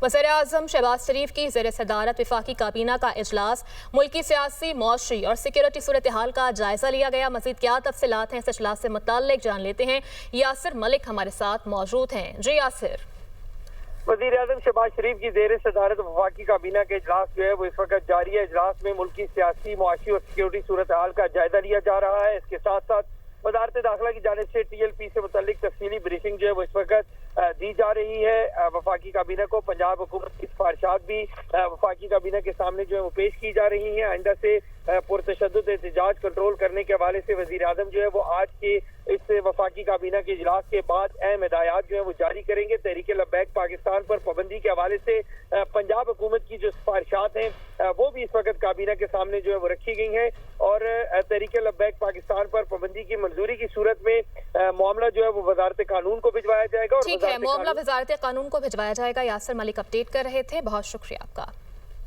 वज़ीर-ए-आज़म शहबाज शरीफ की ज़ेर सदारत वफाकी काबीना का इजलास, मुल्की सियासी, मौशी और सिक्योरिटी सूरत हाल का जायजा लिया गया। मज़ीद क्या तफसीलात हैं इस इजलास से मुताल्लिक जान लेते हैं। यासिर मलिक हमारे साथ मौजूद हैं। जी यासिर। वज़ीर-ए-आज़म शहबाज शरीफ की ज़ेर सदारत वफाकी काबीना के इजलास जो है वो इस वक्त जारी है। इजलास में मुल्की सियासी, मुआशी और सिक्योरिटी सूरत हाल का जायजा लिया जा रहा है। इसके साथ साथ वज़ारत दाखिला की जानिब से TLP से मुताल्लिक तफसीली ब्रीफिंग जो है वो इस वक्त दी जा रही है। वफाकी काबीना को पंजाब हुकूमत की सिफारिशात भी वफाकी काबीना के सामने जो है वो पेश की जा रही हैं। आइंदा से पुरतशद्दुद एहतजाज कंट्रोल करने के हवाले से वज़ीर-ए-आज़म जो है वो आज के इस वफाकी काबीना के इजलास के बाद अहम हिदायत जो है वो जारी करेंगे। तहरीक लब्बैक पाकिस्तान पर पाबंदी के हवाले से पंजाब हुकूमत की जो सिफारिशात हैं वो भी इस वक्त काबीना के सामने जो है वो रखी गई हैं और तहरीक लब्बैक पाकिस्तान पर पाबंदी की मंजूरी की सूरत में मामला जो है वो वज़ारत कानून को भिजवाया जाएगा। ठीक है, मामला वज़ारत कानून को भिजवाया जाएगा। यासिर मलिक अपडेट कर रहे थे, बहुत शुक्रिया आपका।